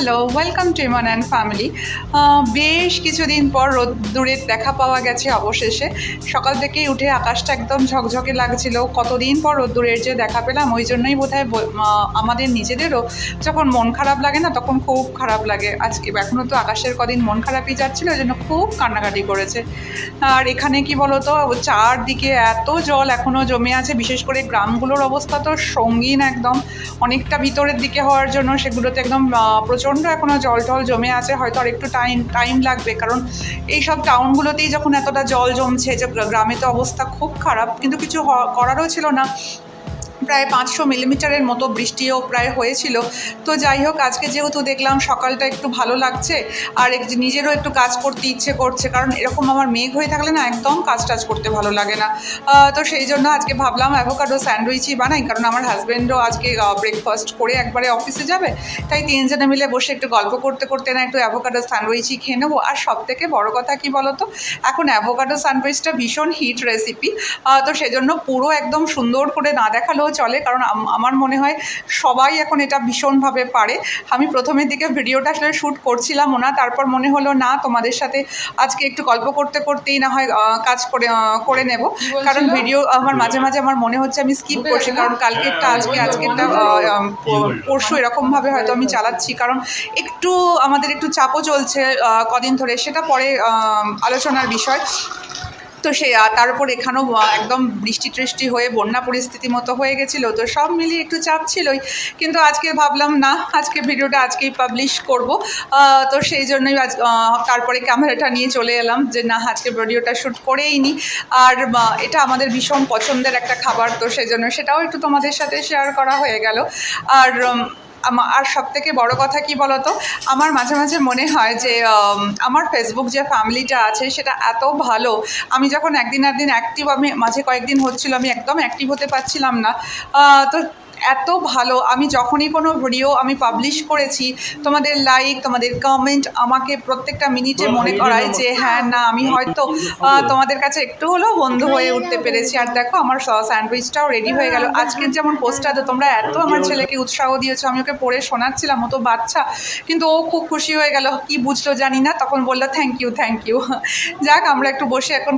Hello, welcome to Emon and family. বেশ কিছুদিন পর রোদ্দুরের দেখা পাওয়া গেছে অবশেষে। সকাল থেকেই উঠে আকাশটা একদম ঝকঝকে লাগছিল। কতদিন পর রোদ্দুরের যে দেখা পেলাম, ওই জন্যই বোধহয় আমাদের নিজেদেরও যখন মন খারাপ লাগে না, তখন খুব খারাপ লাগে। আজকে এখনও তো আকাশের কদিন মন খারাপই যাচ্ছিল, ওই জন্য খুব কান্নাকাটি করেছে। আর এখানে কি বলতো, চারদিকে এত জল এখনও জমে আছে, বিশেষ করে গ্রামগুলোর অবস্থা তো সঙ্গীন একদম। অনেকটা ভিতরের দিকে হওয়ার জন্য সেগুলোতে একদম প্রচণ্ড এখনও জল টল জমে আছে। হয়তো আর একটু টাইম লাগবে, কারণ এইসব টাউনগুলোতেই যখন এতটা জল জমছে, যে গ্রামে তো অবস্থা খুব খারাপ, কিন্তু কিছু করারও ছিল না। প্রায় 500 মিলিমিটারের মতো বৃষ্টিও প্রায় হয়েছিল। তো যাই হোক, আজকে যেহেতু দেখলাম সকালটা একটু ভালো লাগছে, আর নিজেরও একটু কাজ করতে ইচ্ছে করছে, কারণ এরকম আমার মেঘ হয়ে থাকলে না একদম কাজ টাজ করতে ভালো লাগে না। তো সেই জন্য আজকে ভাবলাম অ্যাভোকাডো স্যান্ডউইচই বানাই, কারণ আমার হাজব্যান্ডও আজকে ব্রেকফাস্ট করে একবারে অফিসে যাবে। তাই তিনজনে মিলে বসে একটু গল্প করতে করতে না একটু অ্যাভোকাডো স্যান্ডউইচই খেয়ে নেবো। আর সবথেকে বড় কথা কি বলতো, এখন অ্যাভোকাডো স্যান্ডউইচটা ভীষণ হিট রেসিপি। তো সেজন্য পুরো একদম সুন্দর করে না দেখালেও চলে, কারণ আমার মনে হয় সবাই এখন এটা ভীষণভাবে পারে। আমি প্রথমের দিকে ভিডিওটা আসলে শ্যুট করছিলামও না, তারপর মনে হলো না, তোমাদের সাথে আজকে একটু গল্প করতে করতেই না হয় কাজ করে নেব। কারণ ভিডিও আমার মাঝে মাঝে আমার মনে হচ্ছে আমি স্কিপ করছি, কারণ কালকেরটা আজকেরটা পরশু এরকমভাবে হয়তো আমি চালাচ্ছি, কারণ একটু আমাদের একটু চাপও চলছে কদিন ধরে, সেটা পরে আলোচনার বিষয়। তো তার উপর এখানেও একদম বৃষ্টি হয়ে বন্যা পরিস্থিতি মতো হয়ে গেছিলো, তো সব মিলিয়ে একটু চাপ ছিলই। কিন্তু আজকে ভাবলাম না, আজকে ভিডিওটা আজকেই পাবলিশ করব। তো সেই জন্যই তারপরে ক্যামেরাটা নিয়ে চলে এলাম, যে না, আজকে ভিডিওটা শ্যুট করেই নিই। আর এটা আমাদের ভীষণ পছন্দের একটা খাবার, তো সেই জন্য সেটাও একটু তোমাদের সাথে শেয়ার করা হয়ে গেল। আর সবথেকে বড় কথা কি বলতো, আমার মাঝে মাঝে মনে হয় যে আমার ফেসবুক যে ফ্যামিলিটা আছে সেটা এত ভালো। আমি যখন একদিন অ্যাক্টিভ, আমি মাঝে কয়েকদিন হচ্ছিল আমি একদম অ্যাক্টিভ হতে পারছিলাম না। তো এত ভালো, আমি যখনই কোনো ভিডিও আমি পাবলিশ করেছি, তোমাদের লাইক, তোমাদের কমেন্ট আমাকে প্রত্যেকটা মিনিটে মনে করায় যে হ্যাঁ, না, আমি হয়তো তোমাদের কাছে একটু হলেও বন্ধু হয়ে উঠতে পেরেছি। আর দেখো, আমার স্যান্ডউইচটাও রেডি হয়ে গেল। আজকের যেমন পোস্টটা, তো তোমরা এত আমার ছেলেকে উৎসাহ দিয়েছো, আমি ওকে পড়ে শোনাচ্ছিলাম, ও তো বাচ্চা, কিন্তু ও খুব খুশি হয়ে গেল, কি বুঝলো জানি না, তখন বললো থ্যাংক ইউ। যাক, আমরা একটু বসে এখন